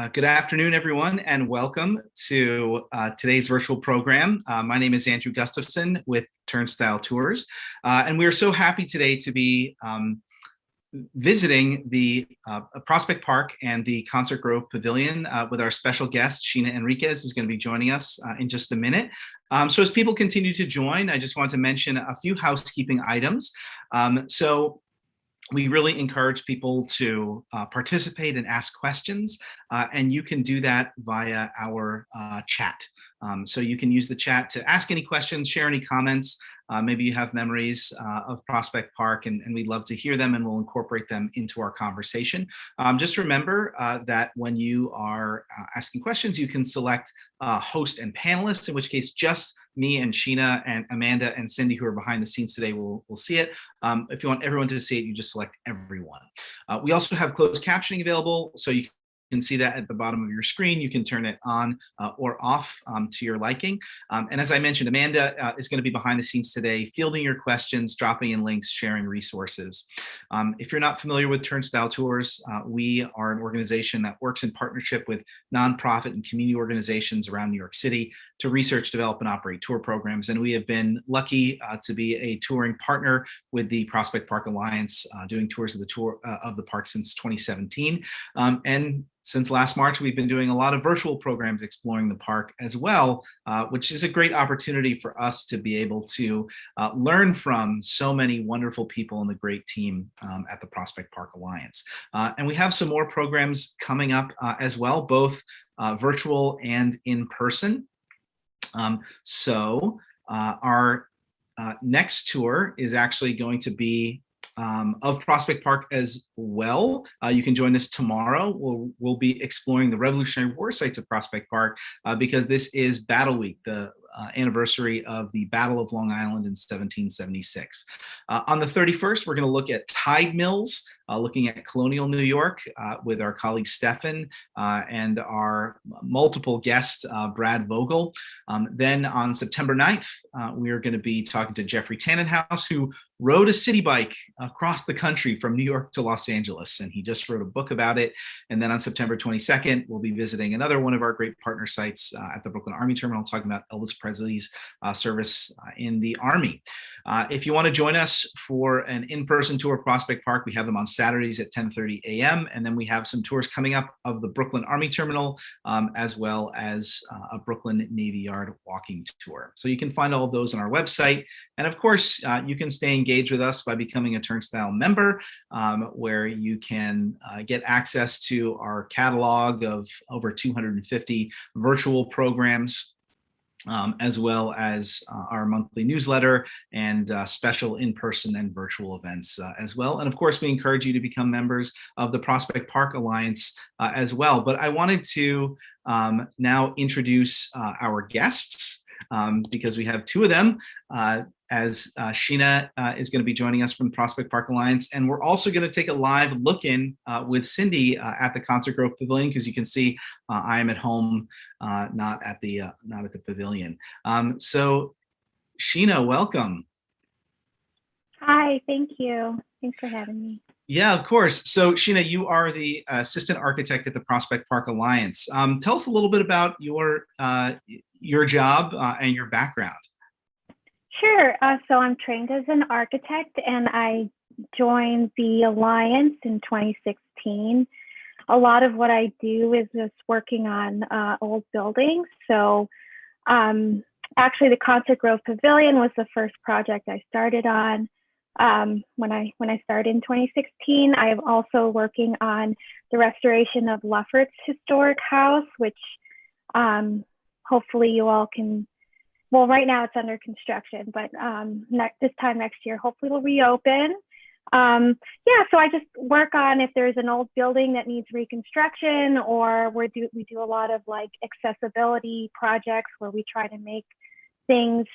Good afternoon, everyone, and welcome to today's virtual program. My name is Andrew Gustafson with Turnstile Tours, and we are so happy today to be visiting the Prospect Park and the Concert Grove Pavilion with our special guest, Sheena Enriquez, is going to be joining us in just a minute. So as people continue to join, I just want to mention a few housekeeping items. We really encourage people to participate and ask questions, and you can do that via our chat. So you can use the chat to ask any questions, share any comments. Maybe you have memories of Prospect Park, and we'd love to hear them, and we'll incorporate them into our conversation. Just remember that when you are asking questions, you can select host and panelists, in which case just me and Sheena and Amanda and Cindy, who are behind the scenes today, will see it. If you want everyone to see it, you just select everyone. We also have closed captioning available, so you can see that at the bottom of your screen. You can turn it on or off to your liking. And as I mentioned, Amanda is going to be behind the scenes today, fielding your questions, dropping in links, sharing resources. If you're not familiar with Turnstile Tours, we are an organization that works in partnership with nonprofit and community organizations around New York City to research, develop, and operate tour programs. And we have been lucky to be a touring partner with the Prospect Park Alliance, doing tours of the park since 2017. And since last March, we've been doing a lot of virtual programs exploring the park as well, which is a great opportunity for us to be able to learn from so many wonderful people and the great team at the Prospect Park Alliance. And we have some more programs coming up as well, both virtual and in person. Our next tour is actually going to be of Prospect Park as well. You can join us tomorrow. We'll be exploring the Revolutionary War sites of Prospect Park because this is Battle Week, the anniversary of the Battle of Long Island in 1776. On the 31st, we're going to look at tide mills, looking at colonial New York with our colleague Stefan and our multiple guests, Brad Vogel. Then on September 9th, we are going to be talking to Jeffrey Tannenhouse, who rode a city bike across the country from New York to Los Angeles, and he just wrote a book about it. And then on September 22nd, we'll be visiting another one of our great partner sites at the Brooklyn Army Terminal, talking about Elvis Presley's service in the Army. If you want to join us for an in-person tour of Prospect Park, we have them on Saturdays at 10:30 a.m. And then we have some tours coming up of the Brooklyn Army Terminal, as well as a Brooklyn Navy Yard walking tour. So you can find all of those on our website. And of course, you can stay engaged with us by becoming a Turnstile member, where you can get access to our catalog of over 250 virtual programs, as well as our monthly newsletter and special in-person and virtual events as well. And of course, we encourage you to become members of the Prospect Park Alliance as well. But I wanted to now introduce our guests, because we have two of them, as Sheena is going to be joining us from the Prospect Park Alliance. And we're also going to take a live look-in with Cindy at the Concert Grove Pavilion, because you can see I am at home, not at the pavilion. So Sheena, welcome. Hi, thank you. Thanks for having me. Yeah, of course. So Sheena, you are the assistant architect at the Prospect Park Alliance. Tell us a little bit about your job and your background. Sure. So I'm trained as an architect, and I joined the Alliance in 2016. A lot of what I do is just working on old buildings. So actually, the Concert Grove Pavilion was the first project I started on. When I started in 2016, I am also working on the restoration of Lefferts Historic House, which hopefully you all can. Well, right now it's under construction, but this time next year, hopefully it'll reopen. Yeah, so I just work on if there's an old building that needs reconstruction, or we do a lot of like accessibility projects where we try to make things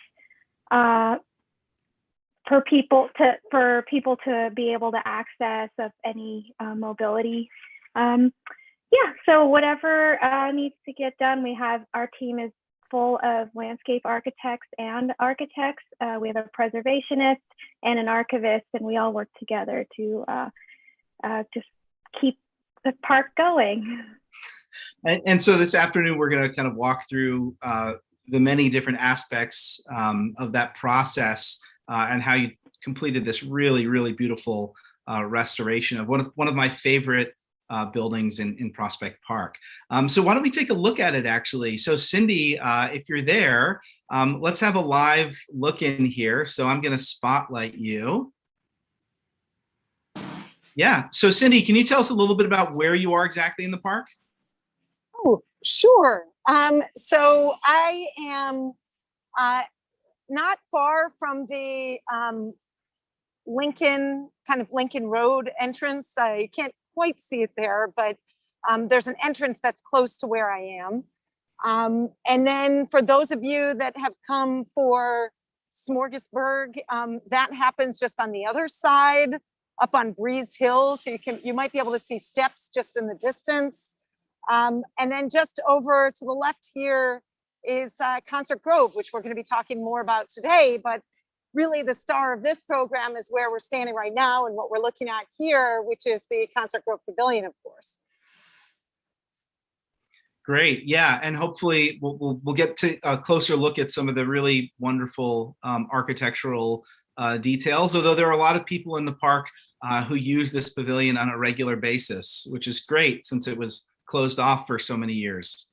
for people to be able to access of any mobility. Yeah, so whatever needs to get done, our team is full of landscape architects and architects. We have a preservationist and an archivist, and we all work together to just keep the park going. And so this afternoon, we're going to kind of walk through the many different aspects of that process and how you completed this really, really beautiful restoration of one of my favorite buildings in Prospect Park. So why don't we take a look at it, actually? So Cindy, if you're there, let's have a live look in here. So I'm going to spotlight you. Yeah. So Cindy, can you tell us a little bit about where you are exactly in the park? Oh, sure. So I am not far from the Lincoln Road entrance. I can't quite see it there, but there's an entrance that's close to where I am. And then for those of you that have come for Smorgasburg, that happens just on the other side, up on Breeze Hill. So you might be able to see steps just in the distance. And then just over to the left here is Concert Grove, which we're going to be talking more about today. But really the star of this program is where we're standing right now and what we're looking at here, which is the Concert Grove Pavilion, of course. Great, yeah, and hopefully we'll get to a closer look at some of the really wonderful architectural details, although there are a lot of people in the park who use this pavilion on a regular basis, which is great since it was closed off for so many years.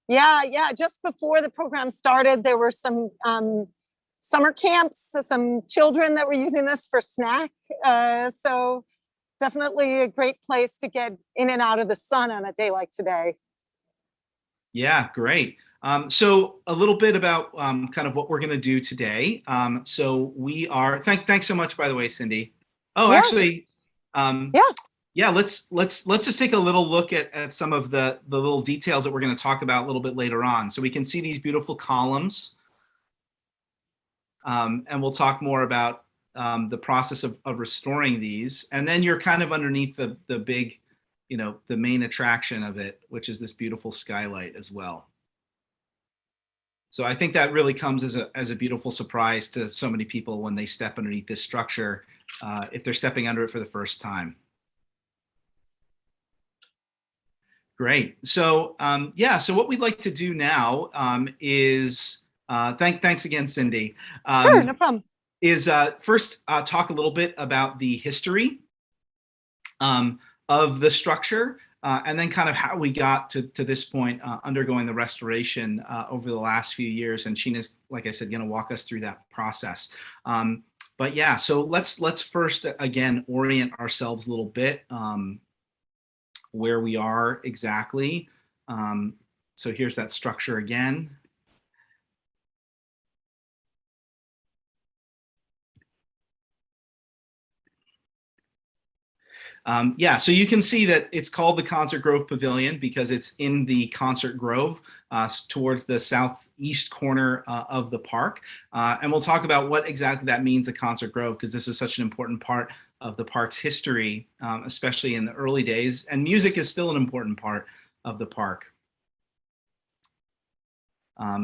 Yeah, just before the program started, there were some summer camps, some children that were using this for snack. So definitely a great place to get in and out of the sun on a day like today. Yeah, great. So a little bit about kind of what we're going to do today. So we are, thanks so much, by the way, Cindy. Oh, yeah. Actually, yeah, let's just take a little look at some of the little details that we're going to talk about a little bit later on. So we can see these beautiful columns. And we'll talk more about the process of restoring these. And then you're kind of underneath the big, the main attraction of it, which is this beautiful skylight as well. So I think that really comes as a beautiful surprise to so many people when they step underneath this structure, if they're stepping under it for the first time. Great. So yeah, so what we'd like to do now is, thanks again, Cindy. Sure, no problem. Is first talk a little bit about the history of the structure, and then kind of how we got to this point, undergoing the restoration over the last few years. And Sheena's, like I said, going to walk us through that process. But yeah, so let's first again orient ourselves a little bit where we are exactly. So here's that structure again. Yeah, so you can see that it's called the Concert Grove Pavilion because it's in the Concert Grove towards the southeast corner of the park. And we'll talk about what exactly that means, the Concert Grove, because this is such an important part of the park's history, especially in the early days. And music is still an important part of the park.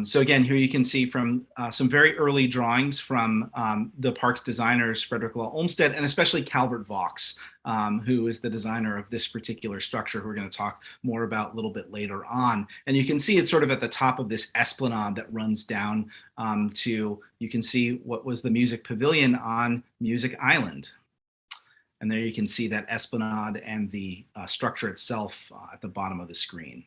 So again, here you can see from some very early drawings from the park's designers, Frederick Law Olmsted, and especially Calvert Vaux, who is the designer of this particular structure, who we're going to talk more about a little bit later on. And you can see it's sort of at the top of this esplanade that runs down you can see what was the music pavilion on Music Island. And there you can see that esplanade and the structure itself at the bottom of the screen.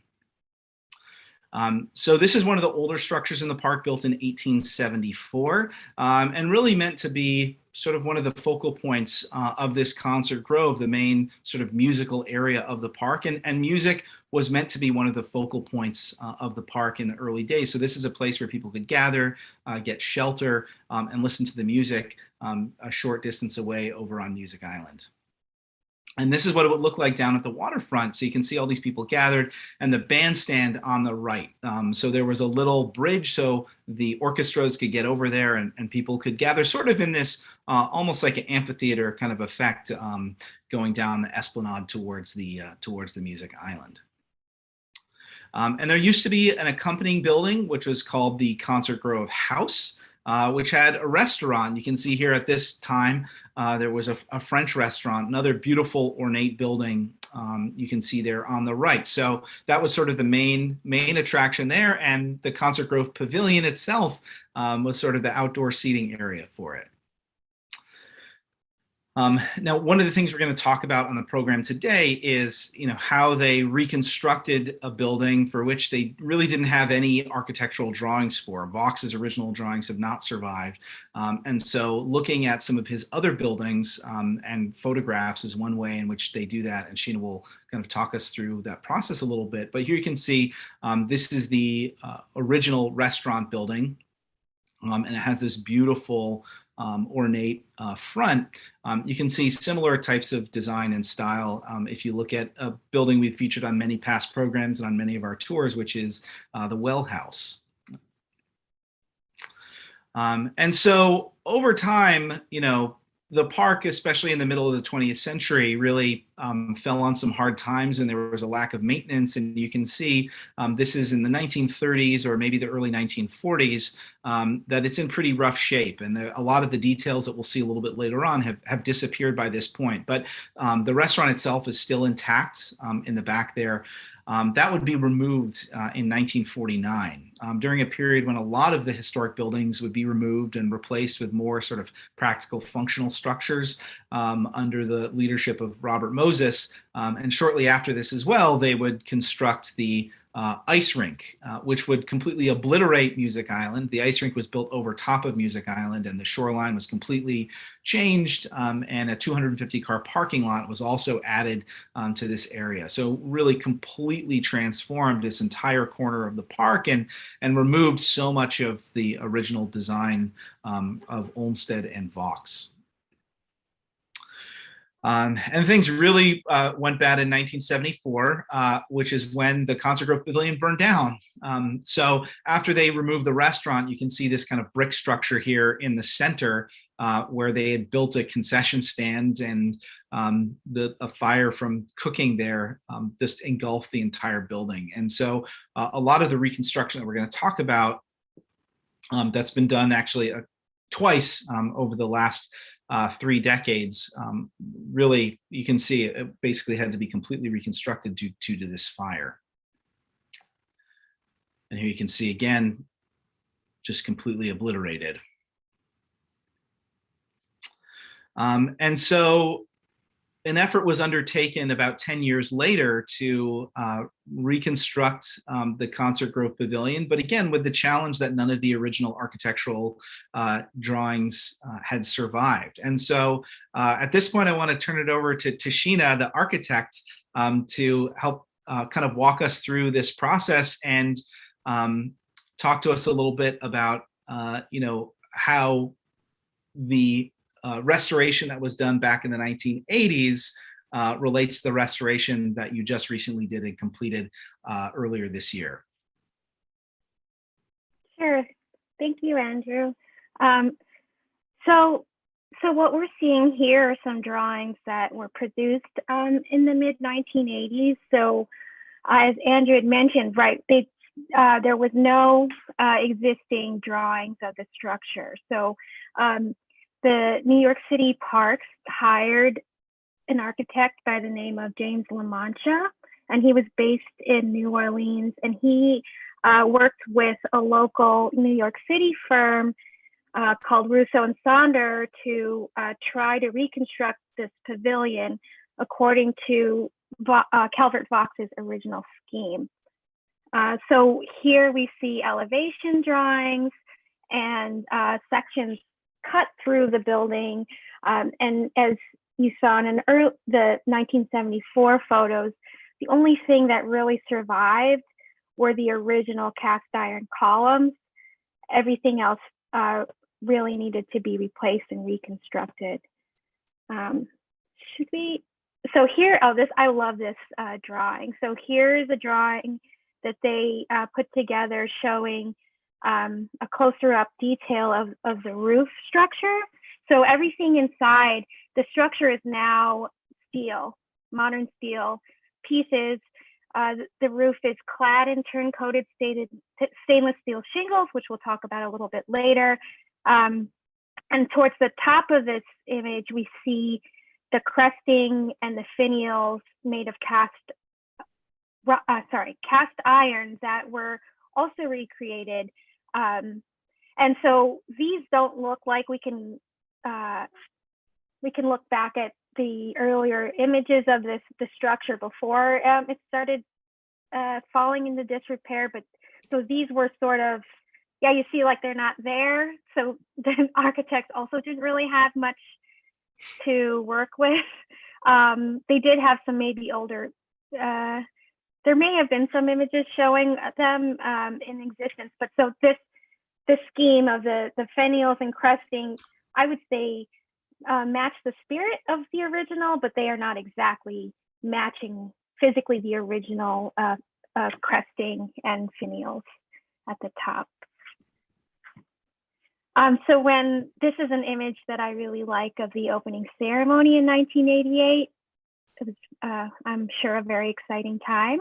So this is one of the older structures in the park, built in 1874, and really meant to be sort of one of the focal points of this Concert Grove, the main sort of musical area of the park. And music was meant to be one of the focal points of the park in the early days. So this is a place where people could gather, get shelter, and listen to the music a short distance away over on Music Island. And this is what it would look like down at the waterfront. So you can see all these people gathered, and the bandstand on the right. So there was a little bridge so the orchestras could get over there, and people could gather sort of in this almost like an amphitheater kind of effect, going down the esplanade towards the Music Island. And there used to be an accompanying building, which was called the Concert Grove House, which had a restaurant. You can see here at this time, there was a French restaurant, another beautiful ornate building you can see there on the right. So that was sort of the main attraction there, and the Concert Grove Pavilion itself was sort of the outdoor seating area for it. Now, one of the things we're going to talk about on the program today is, how they reconstructed a building for which they really didn't have any architectural drawings for. Vaux's original drawings have not survived. And so looking at some of his other buildings and photographs is one way in which they do that. And Sheena will kind of talk us through that process a little bit. But here you can see this is the original restaurant building. And it has this beautiful ornate front. You can see similar types of design and style if you look at a building we've featured on many past programs and on many of our tours, which is the Well House. And so over time, the park, especially in the middle of the 20th century, really fell on some hard times, and there was a lack of maintenance. And you can see this is in the 1930s or maybe the early 1940s, that it's in pretty rough shape. And a lot of the details that we'll see a little bit later on have disappeared by this point. But the restaurant itself is still intact in the back there. That would be removed in 1949 during a period when a lot of the historic buildings would be removed and replaced with more sort of practical functional structures under the leadership of Robert Moses. And shortly after this as well, they would construct the ice rink, which would completely obliterate Music Island. The ice rink was built over top of Music Island, and the shoreline was completely changed, and a 250-car parking lot was also added to this area. So really completely transformed this entire corner of the park and removed so much of the original design of Olmsted and Vaux. And things really went bad in 1974, which is when the Concert Grove Pavilion burned down. So after they removed the restaurant, you can see this kind of brick structure here in the center where they had built a concession stand, and a fire from cooking there just engulfed the entire building. And so a lot of the reconstruction that we're going to talk about that's been done actually twice over the last 3 decades, really, you can see it basically had to be completely reconstructed due to this fire. And here you can see again, just completely obliterated. And so an effort was undertaken about 10 years later to reconstruct the Concert Grove Pavilion, but again, with the challenge that none of the original architectural drawings had survived. And so at this point, I want to turn it over to Sheena, the architect, to help kind of walk us through this process and talk to us a little bit about, how the restoration that was done back in the 1980s relates to the restoration that you just recently did and completed earlier this year. Sure. Thank you, Andrew. So what we're seeing here are some drawings that were produced in the mid-1980s. So as Andrew had mentioned, right, there was no existing drawings of the structure. So the New York City Parks hired an architect by the name of James La Mancha, and he was based in New Orleans, and he worked with a local New York City firm called Russo and Sonder to try to reconstruct this pavilion according to Calvert Vaux's original scheme. So here we see elevation drawings and sections cut through the building. And as you saw in the 1974 photos, the only thing that really survived were the original cast iron columns. Everything else really needed to be replaced and reconstructed. So here, I love this drawing. So here's a drawing that they put together showing a closer up detail of the roof structure. So everything inside, the structure is now steel, modern steel pieces. The roof is clad in turn-coated stainless steel shingles, which we'll talk about a little bit later. And towards the top of this image, we see the cresting and the finials made of cast irons that were also recreated. And so these don't look like we can look back at the earlier images of the structure before it started falling into disrepair. But so these were sort of, yeah, you see like they're not there. So the architects also didn't really have much to work with. They did have some maybe older, there may have been some images showing them in existence, but so this scheme of the finials and cresting, I would say match the spirit of the original, but they are not exactly matching physically the original cresting and finials at the top. So when this is an image that I really like of the opening ceremony in 1988, it was, I'm sure, a very exciting time.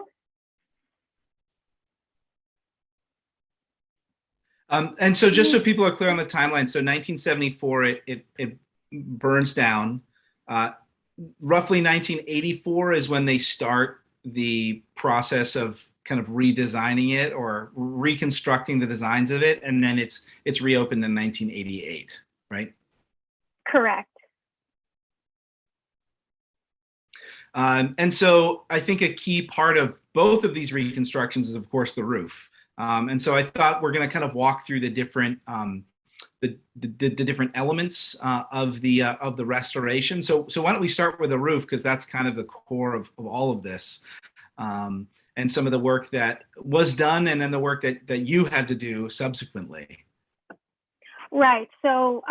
And so just so people are clear on the timeline, so 1974, it burns down. Roughly 1984 is when they start the process of kind of redesigning it or reconstructing the designs of it, and then it's reopened in 1988, right? Correct. And so I think a key part of both of these reconstructions is, of course, the roof. And so I thought we're going to kind of walk through the different the different elements of the restoration. So why don't we start with the roof, because that's kind of the core of all of this, and some of the work that was done, and then the work that you had to do subsequently. Right. So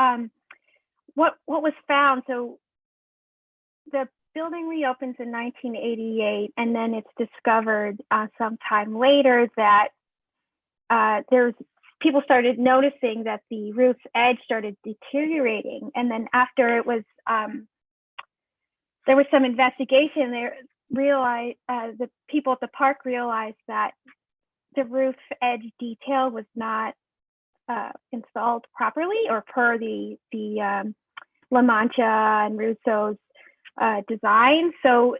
what was found? So the building reopens in 1988, and then it's discovered sometime later that people started noticing that the roof's edge started deteriorating. And then after it was, there was some investigation, the people at the park realized that the roof edge detail was not installed properly or per the La Mancha and Russo's design. So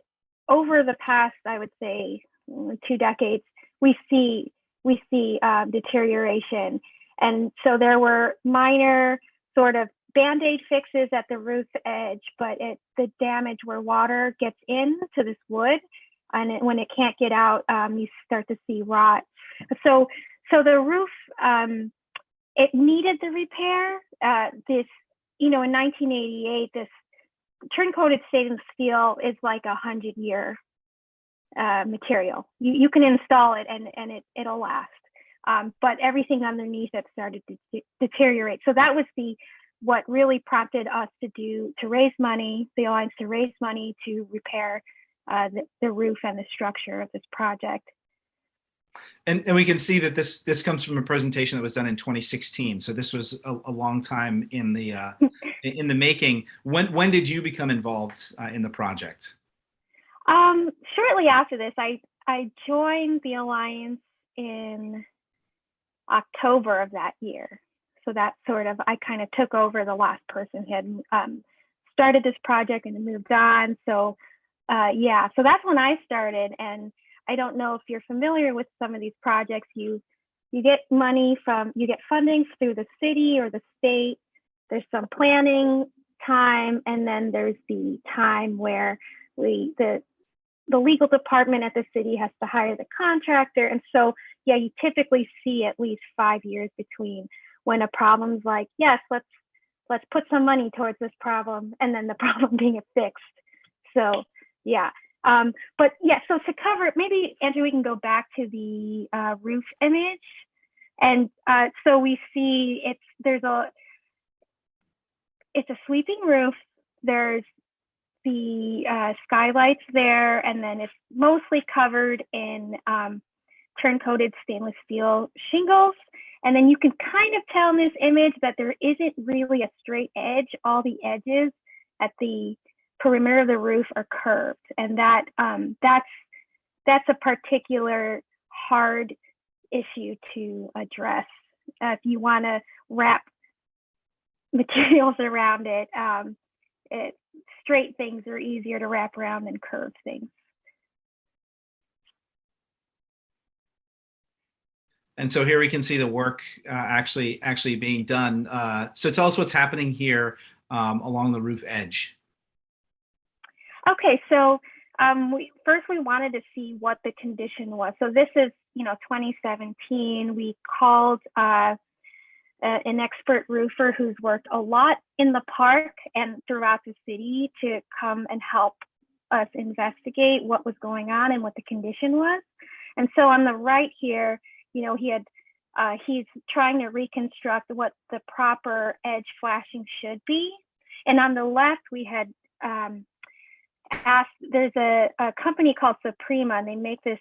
over the past, I would say, 2 decades, we see deterioration. And so there were minor sort of Band-Aid fixes at the roof edge, but the damage where water gets into this wood, and when it can't get out, you start to see rot. So the roof, it needed the repair. In 1988, this turn-coated stainless steel is like 100-year material. You can install it and it'll last, but everything underneath it started to deteriorate. So that was what really prompted us to raise money, the Alliance to raise money to repair the roof and the structure of this project. And we can see that this comes from a presentation that was done in 2016. So this was a long time in the making. When did you become involved in the project? Shortly after this, I joined the Alliance in October of that year. So that sort of, I kind of took over the last person who had started this project and moved on. So yeah, so that's when I started. And I don't know if you're familiar with some of these projects. You get you get funding through the city or the state. There's some planning time, and then there's the time where the legal department at the city has to hire the contractor. And so, yeah, you typically see at least 5 years between when a problem's like, yes, let's put some money towards this problem, and then the problem being fixed. So, yeah. But yeah, so to cover, maybe Andrew, we can go back to the roof image. And so we see it's a sweeping roof. There's the skylights there, and then it's mostly covered in turn-coated stainless steel shingles. And then you can kind of tell in this image that there isn't really a straight edge. All the edges at the perimeter of the roof are curved, and that's a particular hard issue to address. If you want to wrap materials around it, straight things are easier to wrap around than curved things. And so here we can see the work actually being done. So tell us what's happening here along the roof edge. Okay, so first we wanted to see what the condition was. So this is, 2017. We called an expert roofer who's worked a lot in the park and throughout the city to come and help us investigate what was going on and what the condition was. And so on the right here, he's trying to reconstruct what the proper edge flashing should be. And on the left, we had asked, there's a company called Suprema, and they make this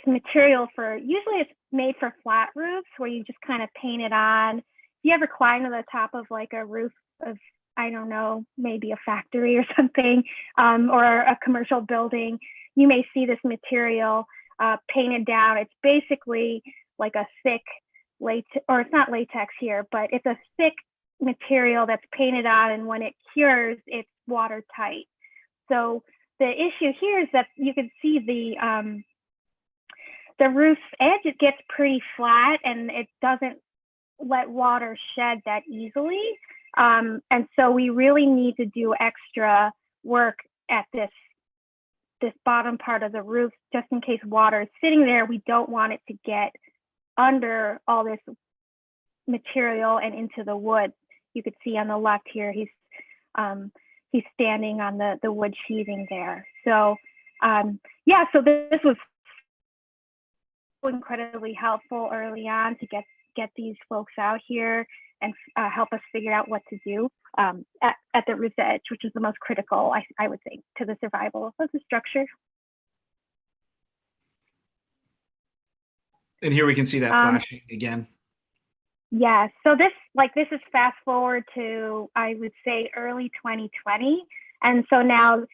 material usually it's made for flat roofs where you just kind of paint it on. If you ever climb to the top of like a roof of, I don't know, maybe a factory or something, or a commercial building, you may see this material painted down. It's basically like a thick latex, or it's not latex here, but it's a thick material that's painted on, and when it cures, it's watertight. So the issue here is that you can see the roof's edge, it gets pretty flat and it doesn't let water shed that easily. And so we really need to do extra work at this bottom part of the roof, just in case water is sitting there. We don't want it to get under all this material and into the wood. You could see on the left here, he's standing on the wood sheathing there. So yeah, so this was incredibly helpful early on to get these folks out here and help us figure out what to do at the roof edge, which is the most critical, I would think, to the survival of the structure. And here we can see that flashing again. Yeah, so this is fast forward to, I would say, early 2020. And so now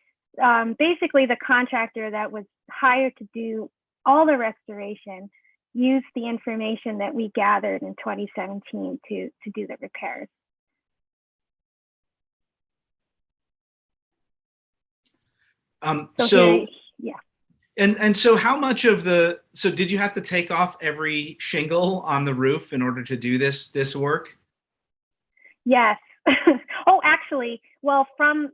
basically the contractor that was hired to do all the restoration used the information that we gathered in 2017 to do the repairs. Yeah. And so how much of so did you have to take off every shingle on the roof in order to do this work? Yes. Oh, actually, well, from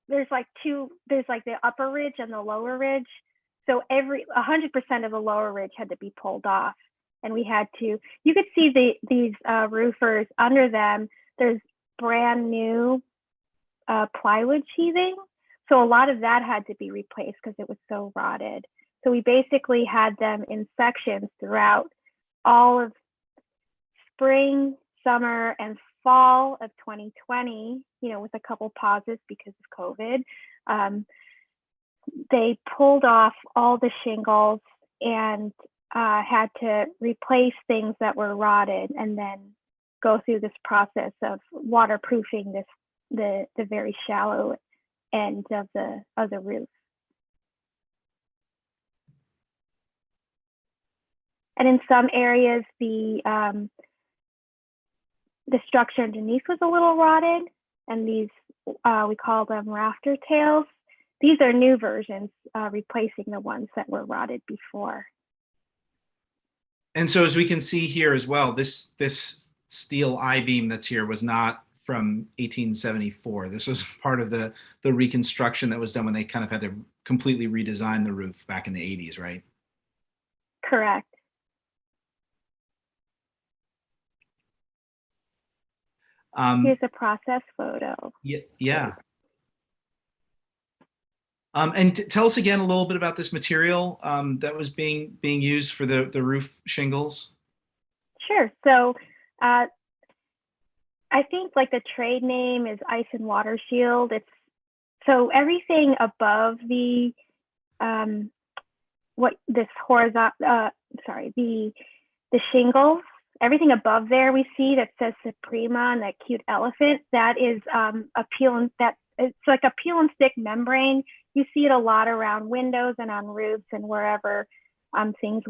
there's like the upper ridge and the lower ridge. So 100% of the lower ridge had to be pulled off, and we had to. You could see these roofers under them. There's brand new plywood sheathing, so a lot of that had to be replaced because it was so rotted. So we basically had them in sections throughout all of spring, summer, and fall of 2020. With a couple pauses because of COVID. They pulled off all the shingles and had to replace things that were rotted, and then go through this process of waterproofing the very shallow end of the roof. And in some areas, the structure underneath was a little rotted, and these we call them Rafter Tails. These are new versions, replacing the ones that were rotted before. And so as we can see here as well, this steel I-beam that's here was not from 1874. This was part of the reconstruction that was done when they kind of had to completely redesign the roof back in the 80s, right? Correct. Here's a process photo. Yeah. And tell us again a little bit about this material that was being used for the roof shingles. Sure. So I think like the trade name is Ice and Water Shield. So everything above the shingles, everything above there we see that says Suprema and that cute elephant, that is it's like a peel and stick membrane. You see it a lot around windows and on roofs and wherever things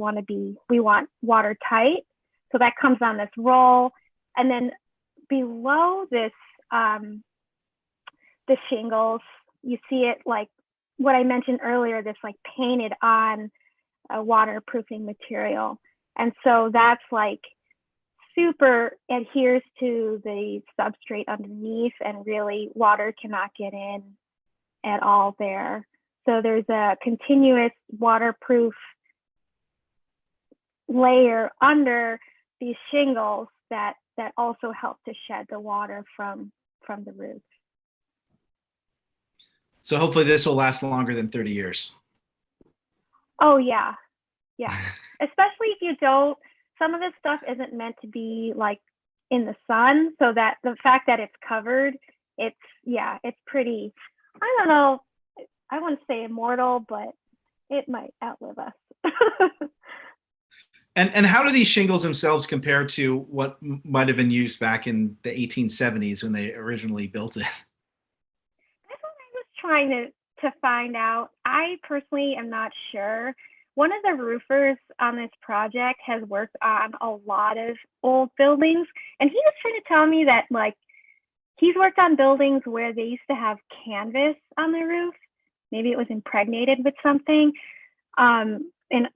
we want watertight. So that comes on this roll. And then below this, the shingles, you see it like what I mentioned earlier, this like painted on waterproofing material. And so that's like super adheres to the substrate underneath, and really water cannot get in at all there. So there's a continuous waterproof layer under these shingles that also help to shed the water from the roof. So hopefully this will last longer than 30 years. Oh yeah, yeah. Especially if you don't, some of this stuff isn't meant to be like in the sun, so that the fact that it's covered, it's pretty, I don't know, I wouldn't say immortal, but it might outlive us. And how do these shingles themselves compare to what might have been used back in the 1870s when they originally built it? That's what I was trying to find out. I personally am not sure. One of the roofers on this project has worked on a lot of old buildings, and he was trying to tell me that like he's worked on buildings where they used to have canvas on the roof. Maybe it was impregnated with something. In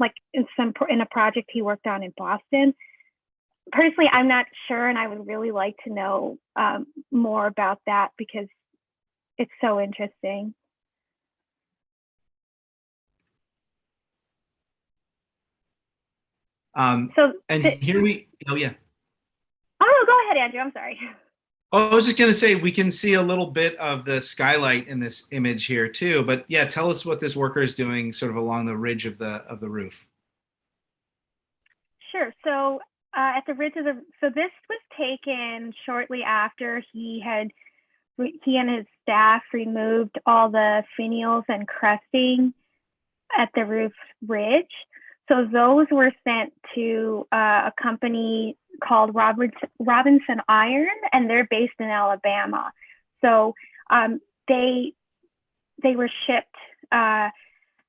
a project he worked on in Boston. Personally, I'm not sure, and I would really like to know more about that because it's so interesting. Here we, oh yeah. Oh, go ahead, Andrew, I'm sorry. Oh, I was just going to say, we can see a little bit of the skylight in this image here too, but yeah, tell us what this worker is doing sort of along the ridge of the roof. Sure. So at the ridge of so this was taken shortly after he and his staff removed all the finials and crusting at the roof ridge. So those were sent to a company called Robinson Iron, and they're based in Alabama. So they were shipped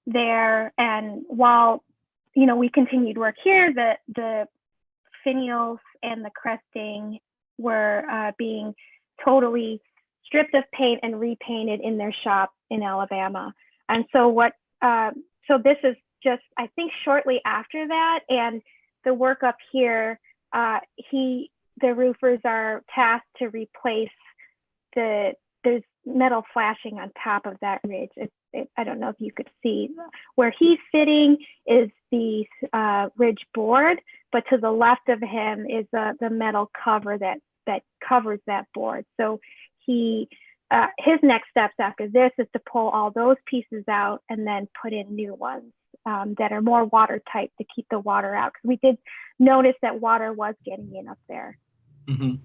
there, and while we continued work here, the finials and the cresting were being totally stripped of paint and repainted in their shop in Alabama. And so so this is just, I think, shortly after that, and the work up here, the roofers are tasked to replace there's metal flashing on top of that ridge. I don't know if you could see where he's sitting is the ridge board, but to the left of him is the metal cover that covers that board. So his next steps after this is to pull all those pieces out and then put in new ones that are more watertight to keep the water out, because we did notice that water was getting in up there. Mm-hmm.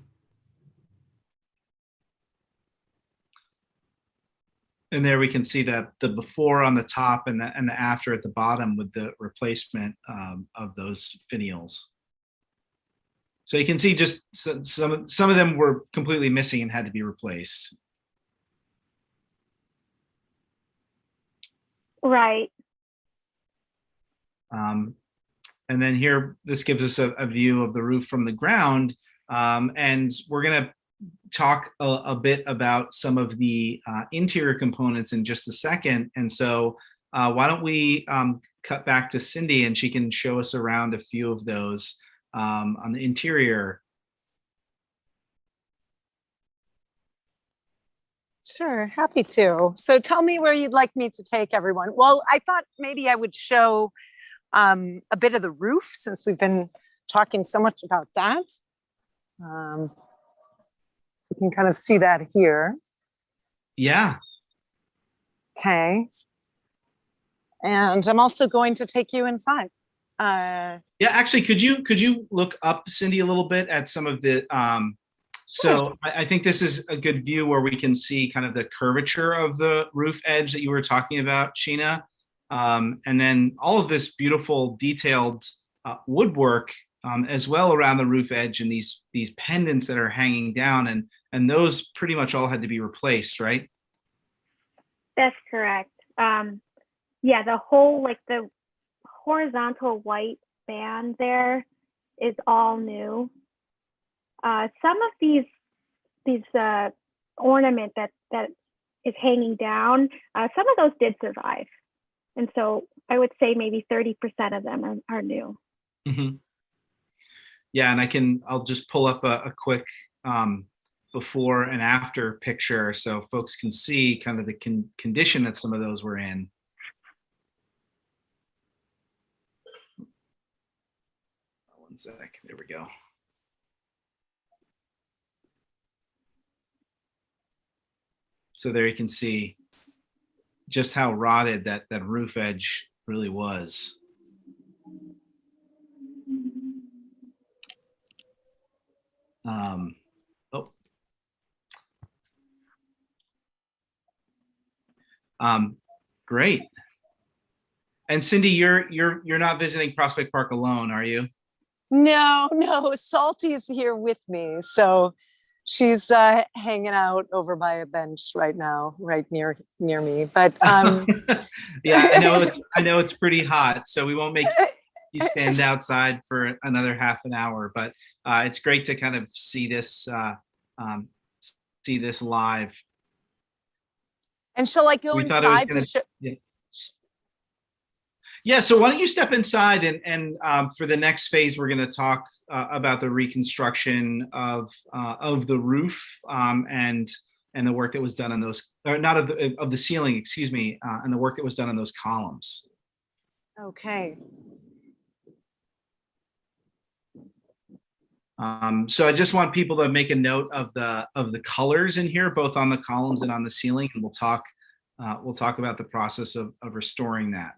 And there we can see that the before on the top and the after at the bottom with the replacement of those finials. So you can see just some of them were completely missing and had to be replaced. Right. And then here, this gives us a view of the roof from the ground. And we're going to talk a bit about some of the interior components in just a second. And so why don't we cut back to Cindy, and she can show us around a few of those on the interior. Sure, happy to. So tell me where you'd like me to take everyone. Well, I thought maybe I would show a bit of the roof, since we've been talking so much about that. You can kind of see that here. Yeah. Okay. And I'm also going to take you inside. Yeah, actually, could you look up, Cindy, a little bit at some of the so I think this is a good view where we can see kind of the curvature of the roof edge that you were talking about, Sheena. And then all of this beautiful detailed woodwork as well around the roof edge, and these pendants that are hanging down, and those pretty much all had to be replaced, right? That's correct. Yeah, the whole, like the horizontal white band there is all new. Some of these ornament that is hanging down. Some of those did survive, and so I would say maybe 30% of them are new. Mm-hmm. Yeah, and I'll just pull up a quick before and after picture so folks can see kind of the condition that some of those were in. One sec, there we go. So there you can see just how rotted that roof edge really was. Great. And Cindy, you're not visiting Prospect Park alone, are you? No, Salty's here with me. So she's hanging out over by a bench right now, right near me. But yeah, I know it's pretty hot, so we won't make you stand outside for another half an hour. But it's great to kind of see this live. And shall I go inside to show? Yeah, so why don't you step inside and for the next phase, we're going to talk about the reconstruction of the roof and the work that was done on those, or not of the ceiling, excuse me, and the work that was done on those columns. Okay. So I just want people to make a note of the colors in here, both on the columns and on the ceiling, and we'll talk about the process of restoring that.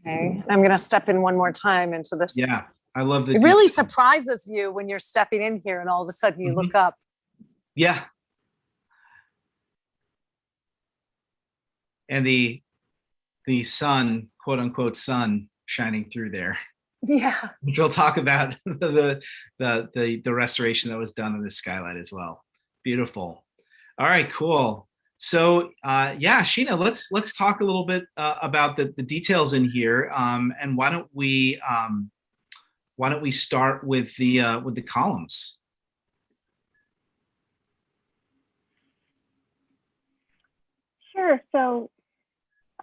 Okay, I'm going to step in one more time into this. Yeah, I love the. It really surprises you when you're stepping in here and all of a sudden you look up. Yeah. And the sun, quote unquote, sun shining through there. Yeah. Which we'll talk about the restoration that was done on the skylight as well. Beautiful. All right, cool. So yeah, Sheena, let's talk a little bit about the details in here, and why don't we start with the columns? Sure. So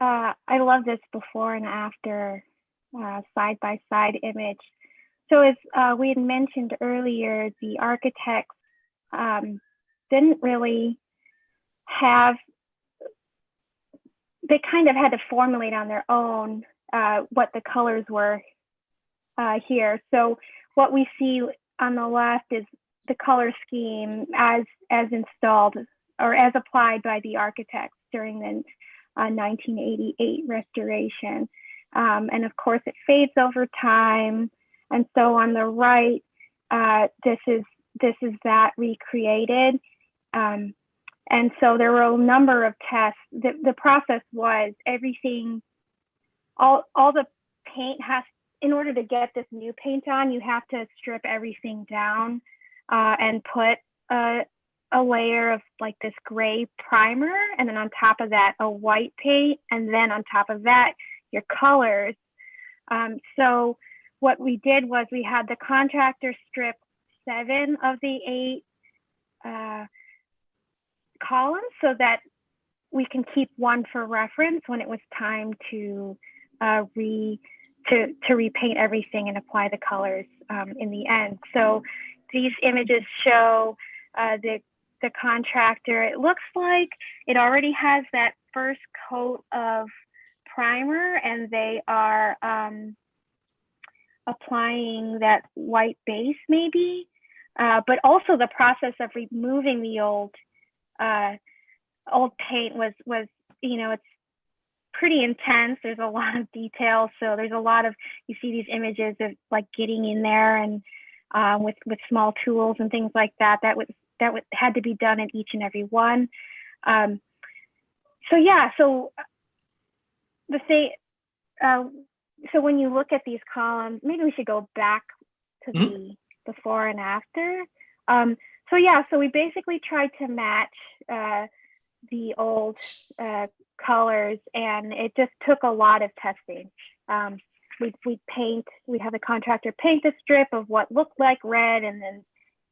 I love this before and after side by side image. So as we had mentioned earlier, the architects didn't really have, they kind of had to formulate on their own what the colors were here. So what we see on the left is the color scheme as installed or as applied by the architects during the 1988 restoration. And of course it fades over time. And so on the right, this is that recreated. And so there were a number of tests. The process was everything, all the paint has, in order to get this new paint on, you have to strip everything down and put a layer of like this gray primer, and then on top of that, a white paint, and then on top of that, your colors. So what we did was we had the contractor strip 7 of the 8 columns so that we can keep one for reference when it was time to repaint everything and apply the colors in the end. So these images show the contractor. It looks like it already has that first coat of primer, and they are applying that white base maybe, but also the process of removing the old paint was, you know, it's pretty intense. There's a lot of detail. So there's a lot of, you see these images of like getting in there and with small tools and things like that. That had to be done in each and every one. So yeah, so the thing, so when you look at these columns, maybe we should go back to the before and after. So yeah, so we basically tried to match the old colors, and it just took a lot of testing. we'd have the contractor paint the strip of what looked like red, and then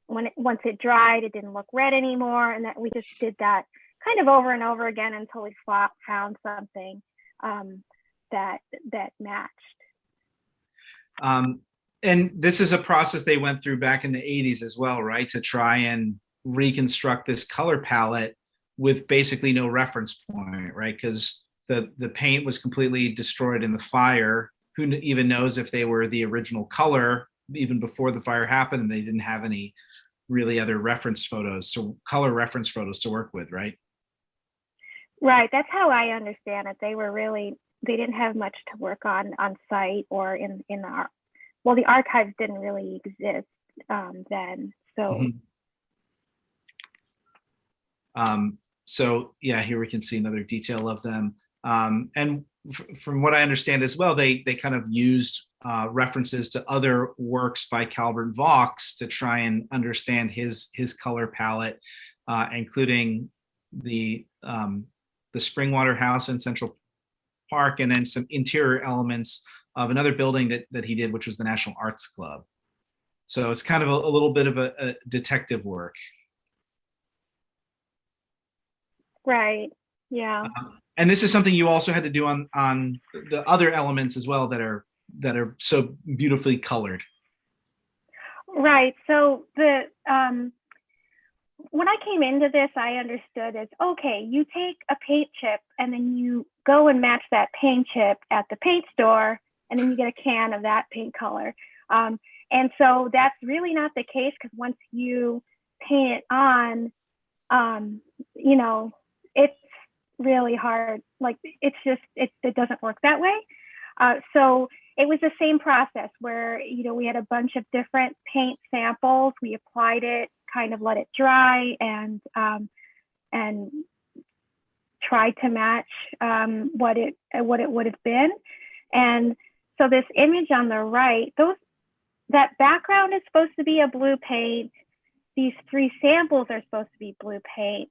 once it dried, it didn't look red anymore, and that we just did that kind of over and over again until we found something that matched. And this is a process they went through back in the 80s as well, right? To try and reconstruct this color palette with basically no reference point, right? Because the paint was completely destroyed in the fire. Who even knows if they were the original color even before the fire happened, and they didn't have any really other reference photos, so color reference photos to work with, right? Right, that's how I understand it. They didn't have much to work on site or in the archives didn't really exist then. So. So yeah, here we can see another detail of them. And from what I understand as well, they kind of used references to other works by Calvert Vaux to try and understand his color palette, including the Springwater House in Central Park, and then some interior elements of another building that he did, which was the National Arts Club. So it's kind of a little bit of a detective work. Right. Yeah. And this is something you also had to do on the other elements as well that are so beautifully colored. Right. So when I came into this, I understood as, okay, you take a paint chip and then you go and match that paint chip at the paint store, and then you get a can of that paint color. And so that's really not the case, because once you paint it on, it's really hard. Like it doesn't work that way. So it was the same process where, we had a bunch of different paint samples. We applied it, kind of let it dry, and tried to match what it would have been. And so this image on the right, that background is supposed to be a blue paint. These 3 samples are supposed to be blue paint.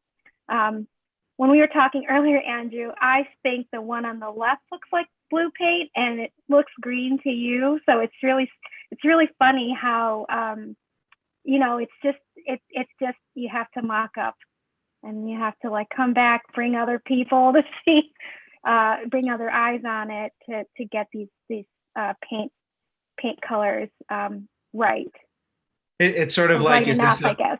When we were talking earlier, Andrew, I think the one on the left looks like blue paint and it looks green to you. So it's really funny how, it's just, you have to mock up, and you have to like come back, bring other people to see, bring other eyes on it to get these paint colors right. It's sort of like, right enough, I guess.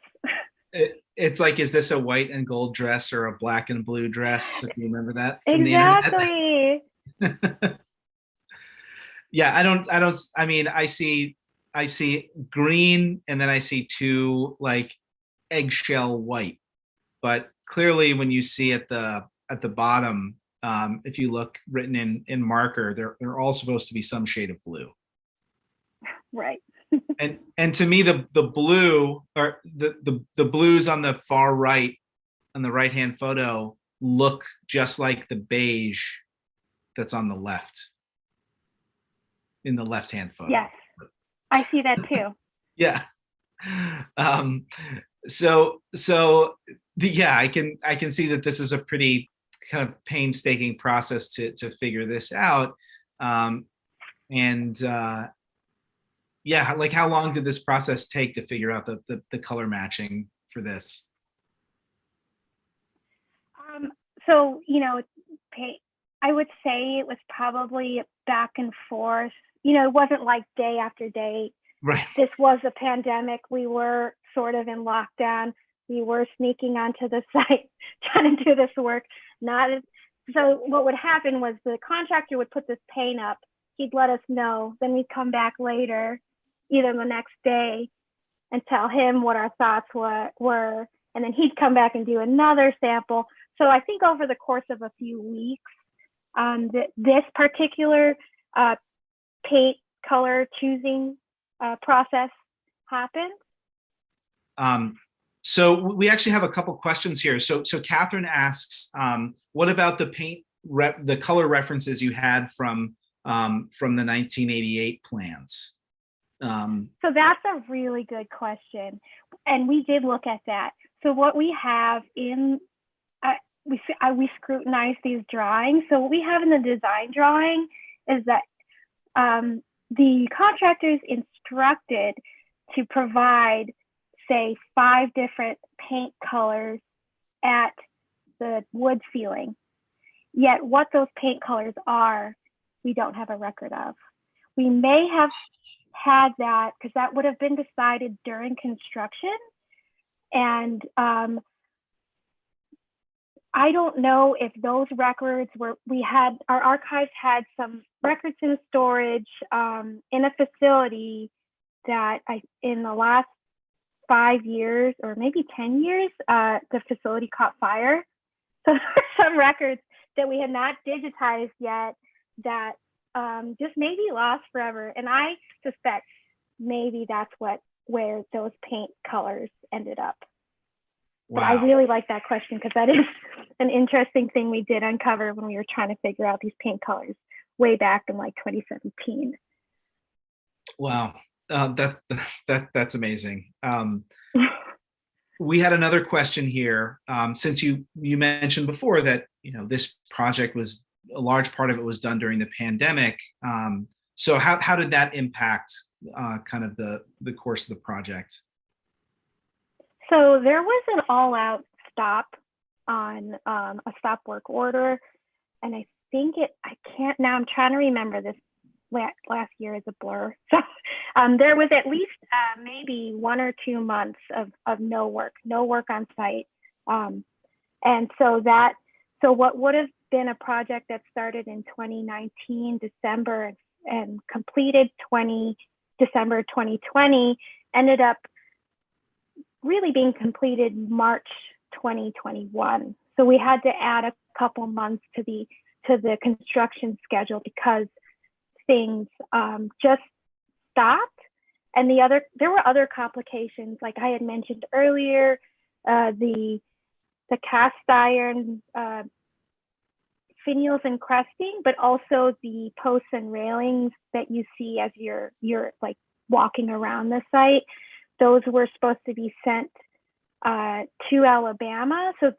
It's like, is this a white and gold dress or a black and blue dress? If you remember that from exactly. The internet. Yeah, I mean, I see green, and then I see 2 like eggshell white, but clearly when you see at the bottom, if you look written in marker, they're all supposed to be some shade of blue. Right. And to me, the blue, or the blues on the far right, on the right hand photo, look just like the beige that's on the left, in the left hand photo. Yes, I see that too. Yeah. I can see that this is a pretty kind of painstaking process to figure this out. Like how long did this process take to figure out the color matching for this? So, I would say it was probably back and forth. It wasn't like day after day. Right. This was a pandemic. We were sort of in lockdown. We were sneaking onto the site, trying to do this work. So what would happen was the contractor would put this paint up. He'd let us know. Then we'd come back later, either the next day, and tell him what our thoughts were. And then he'd come back and do another sample. So I think over the course of a few weeks, this particular paint color choosing process happened. So we actually have a couple questions here. So Catherine asks, what about the the color references you had from the 1988 plans? So that's a really good question, and we did look at that. So what we have we scrutinized these drawings. So what we have in the design drawing is that the contractors instructed to provide, say, 5 different paint colors at the wood ceiling. Yet what those paint colors are, we don't have a record of. We may have had that because that would have been decided during construction. And I don't know if those records were, our archives had some records in storage in a facility that in the last 5 years or maybe 10 years, the facility caught fire. So there were some records that we had not digitized yet that just maybe lost forever. And I suspect maybe that's where those paint colors ended up. Wow. But I really like that question because that is an interesting thing we did uncover when we were trying to figure out these paint colors way back in like 2017. Wow, that's amazing. We had another question here. Since you mentioned before that this project was a large part of it was done during the pandemic. So how did that impact kind of the course of the project? So there was an all-out stop on a stop work order, and I think I'm trying to remember this. Last year is a blur. So there was at least maybe 1 or 2 months of no work on site. And so what would have been a project that started in 2019, December, and completed December 2020, ended up really being completed March 2021. So we had to add a couple months to the construction schedule because things just stopped. And there were other complications, like I had mentioned earlier, the cast iron finials and cresting, but also the posts and railings that you see as you're like walking around the site. Those were supposed to be sent to Alabama. So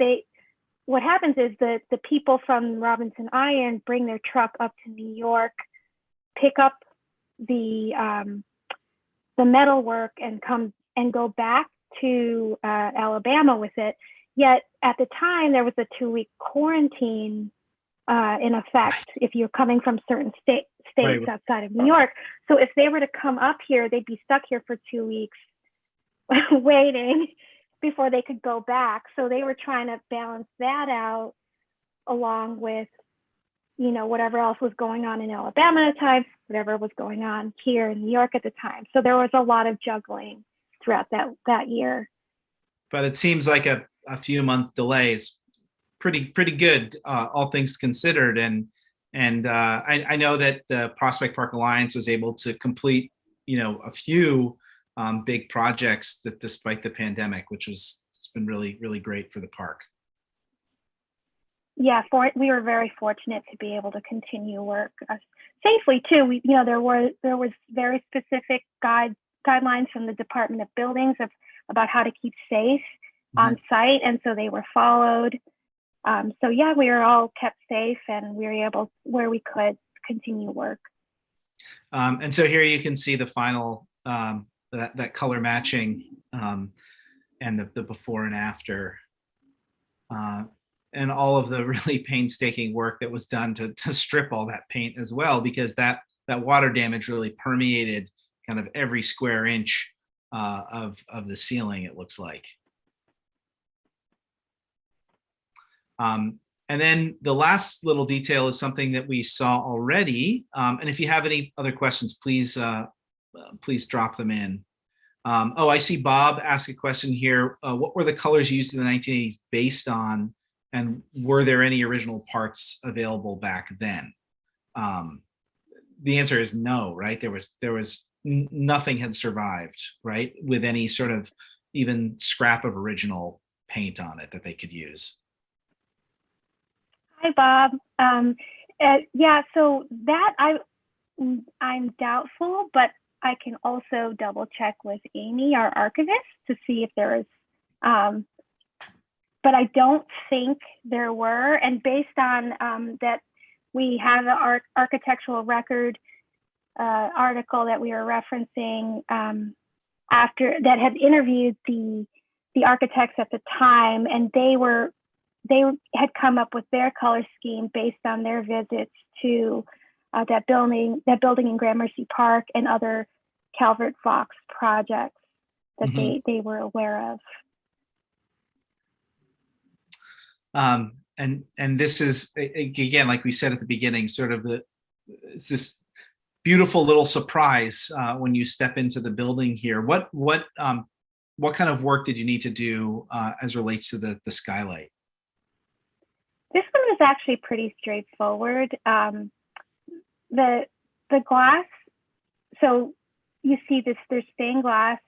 what happens is that the people from Robinson Iron bring their truck up to New York, pick up the metal work and come and go back to Alabama with it. Yet at the time there was a 2-week quarantine in effect if you're coming from certain states right. outside of New York. So if they were to come up here, they'd be stuck here for 2 weeks waiting before they could go back. So they were trying to balance that out along with whatever else was going on in Alabama at the time, whatever was going on here in New York at the time. So there was a lot of juggling throughout that year. But it seems like a few month delay is pretty good, all things considered. And I know that the Prospect Park Alliance was able to complete, a few big projects that despite the pandemic, it's been really, really great for the park. Yeah, we were very fortunate to be able to continue work safely too. There was very specific guidelines from the Department of Buildings about how to keep safe on site, and so they were followed. So yeah, we were all kept safe, and we were able, where we could, continue work. And so here you can see the final that color matching and the before and after. And all of the really painstaking work that was done to strip all that paint as well, because that water damage really permeated kind of every square inch of the ceiling, it looks like. And then the last little detail is something that we saw already. And if you have any other questions, please drop them in. I see Bob ask a question here. What were the colors used in the 1980s based on? And were there any original parts available back then? The answer is no, right? There was nothing had survived, right? With any sort of even scrap of original paint on it that they could use. Hi, Bob. Yeah, so that I'm doubtful, but I can also double check with Amy, our archivist, to see if there is, but I don't think there were. And based on that, we have an architectural record article that we were referencing after that had interviewed the architects at the time, and they had come up with their color scheme based on their visits to that building in Gramercy Park and other Calvert Vaux projects that they were aware of. And this is, again, like we said at the beginning, sort of it's this beautiful little surprise when you step into the building here. What kind of work did you need to do as relates to the skylight? This one was actually pretty straightforward. The glass, so you see there's stained glass,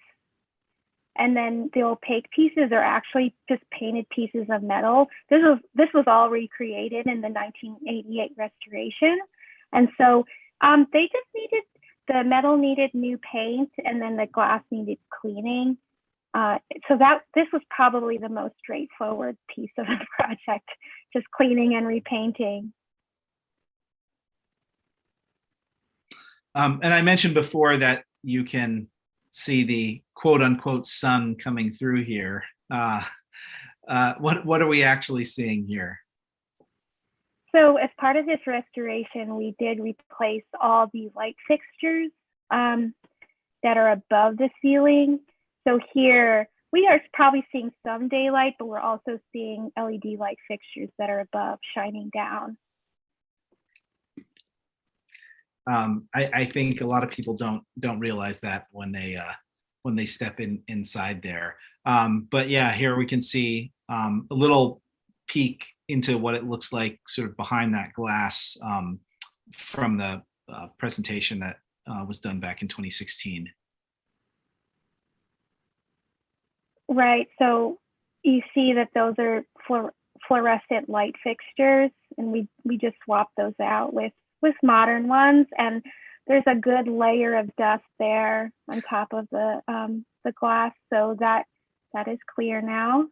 and then the opaque pieces are actually just painted pieces of metal. This was all recreated in the 1988 restoration. And so they just the metal needed new paint, and then the glass needed cleaning. So this was probably the most straightforward piece of the project, just cleaning and repainting. And I mentioned before that you can see the quote unquote sun coming through here. What are we actually seeing here? So as part of this restoration, we did replace all the light fixtures that are above the ceiling. So here we are probably seeing some daylight, but we're also seeing LED light fixtures that are above shining down. I think a lot of people don't realize that when they step inside there. But yeah, here we can see a little peek into what it looks like sort of behind that glass from the presentation that was done back in 2016. Right, so you see that those are fluorescent light fixtures, and we just swapped those out with modern ones, and there's a good layer of dust there on top of the glass, so that is clear now.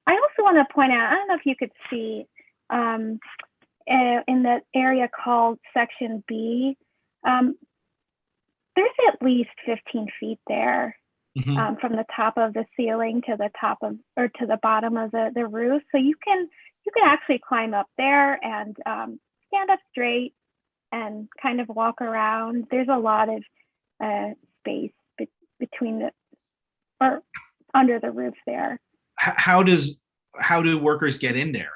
I also want to point out, I don't know if you could see in the area called Section B, there's at least 15 feet there. From the top of the ceiling to the bottom of the roof. So you can actually climb up there and stand up straight and kind of walk around. There's a lot of space between or under the roof there. How do workers get in there?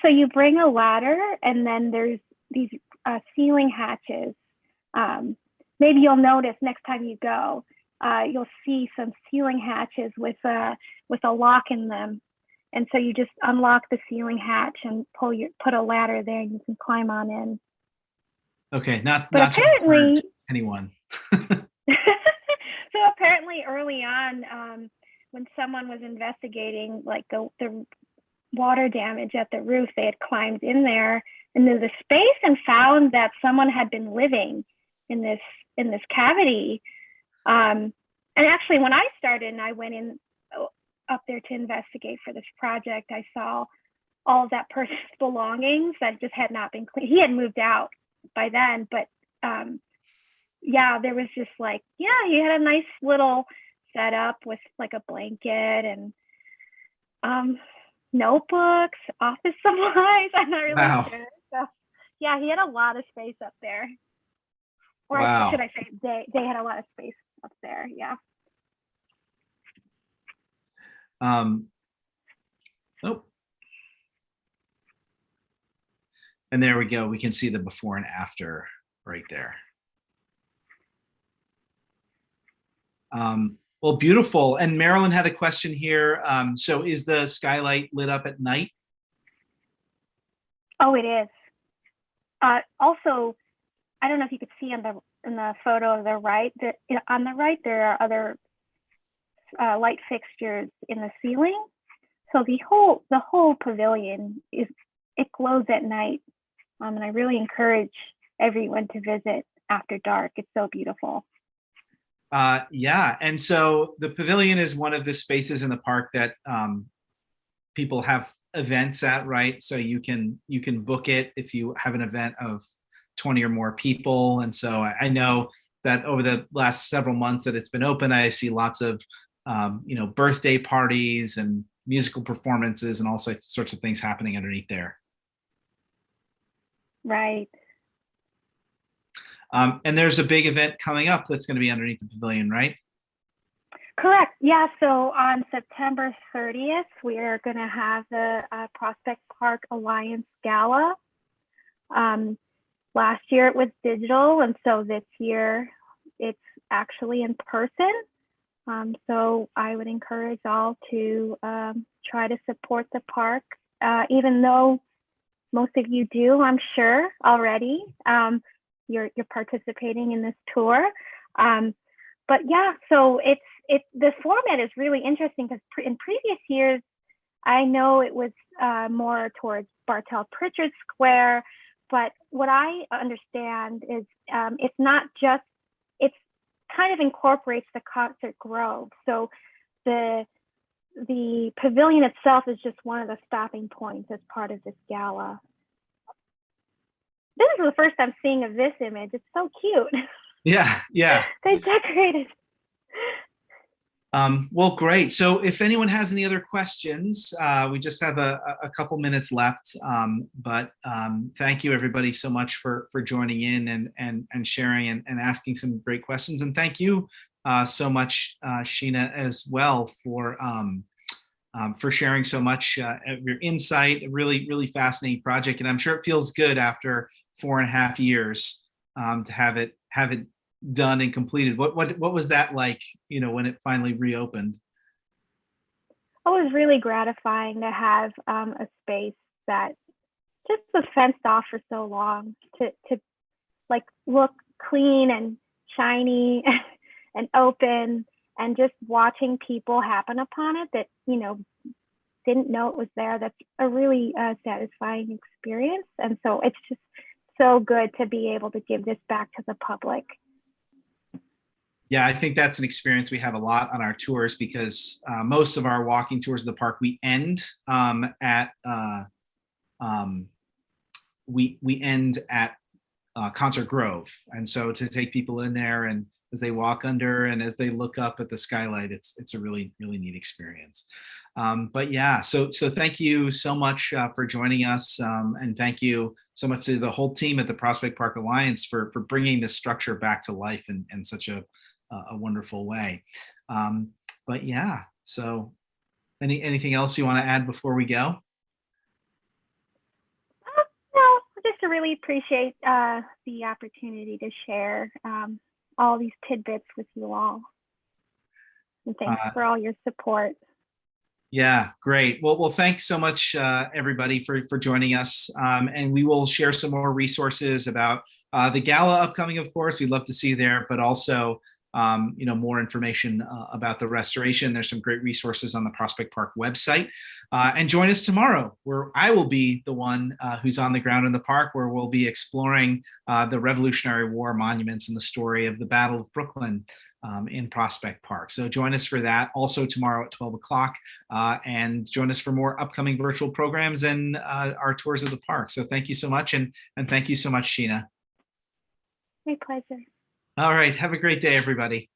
So you bring a ladder, and then there's these ceiling hatches. Maybe you'll notice next time you go, you'll see some ceiling hatches with a lock in them. And so you just unlock the ceiling hatch and put a ladder there, and you can climb on in. Okay, not apparently anyone. So apparently early on, when someone was investigating like the water damage at the roof, they had climbed in there into the space and found that someone had been living in this cavity. And actually, when I started and I went in up there to investigate for this project, I saw all of that person's belongings that just had not been cleaned. He had moved out by then, but yeah, there was just like, yeah, he had a nice little setup with like a blanket and notebooks, office supplies. I'm not really sure. So yeah, he had a lot of space up there. Or wow. Should I say they had a lot of space up there, yeah. Oh. And there we go. We can see the before and after right there. Well, beautiful. And Marilyn had a question here. So is the skylight lit up at night? Oh, it is. Also, I don't know if you could see in the photo on the right, on the right, there are other light fixtures in the ceiling. So the whole pavilion it glows at night. And I really encourage everyone to visit after dark. It's so beautiful. Yeah, and so the pavilion is one of the spaces in the park that people have events at, right? So you can book it if you have an event of 20 or more people. And so I know that over the last several months that it's been open, I see lots of, birthday parties and musical performances and all sorts of things happening underneath there. Right. And there's a big event coming up that's going to be underneath the pavilion, right? Correct. Yeah. So on September 30th, we are going to have the Prospect Park Alliance Gala. Last year it was digital, and so this year it's actually in person. So I would encourage all to try to support the park, even though most of you do, I'm sure already. You're participating in this tour. But yeah, so the format is really interesting because in previous years, I know it was more towards Bartell Pritchard Square, but what I understand is it's not just, it's kind of incorporates the Concert Grove. So the pavilion itself is just one of the stopping points as part of this gala. This is the first I'm seeing of this image. It's so cute. Yeah. They decorated. Well, great. So if anyone has any other questions, we just have a couple minutes left. But thank you everybody so much for joining in and sharing and asking some great questions. And thank you so much, Sheena, as well for sharing so much of your insight. A really, really fascinating project. And I'm sure it feels good after 4.5 years to have it done and completed. What was that like, when it finally reopened? It was really gratifying to have a space that just was fenced off for so long to like look clean and shiny and open, and just watching people happen upon it that didn't know it was there. That's a really satisfying experience. And so it's just so good to be able to give this back to the public. Yeah, I think that's an experience we have a lot on our tours, because most of our walking tours of the park, we end at Concert Grove, and so to take people in there and as they walk under and as they look up at the skylight, it's a really, really neat experience. But yeah, so thank you so much for joining us, and thank you so much to the whole team at the Prospect Park Alliance for bringing this structure back to life in such a wonderful way. But yeah, so anything else you want to add before we go? No, just to really appreciate the opportunity to share all these tidbits with you all. And thanks for all your support. Yeah, great. Well, thanks so much, everybody, for joining us. And we will share some more resources about the gala upcoming, of course. We'd love to see you there, but also more information about the restoration. There's some great resources on the Prospect Park website. And join us tomorrow, where I will be the one who's on the ground in the park, where we'll be exploring the Revolutionary War monuments and the story of the Battle of Brooklyn in Prospect Park. So join us for that also tomorrow at 12 o'clock, and join us for more upcoming virtual programs and our tours of the park. So thank you so much. And thank you so much, Sheena. My pleasure. All right. Have a great day, everybody.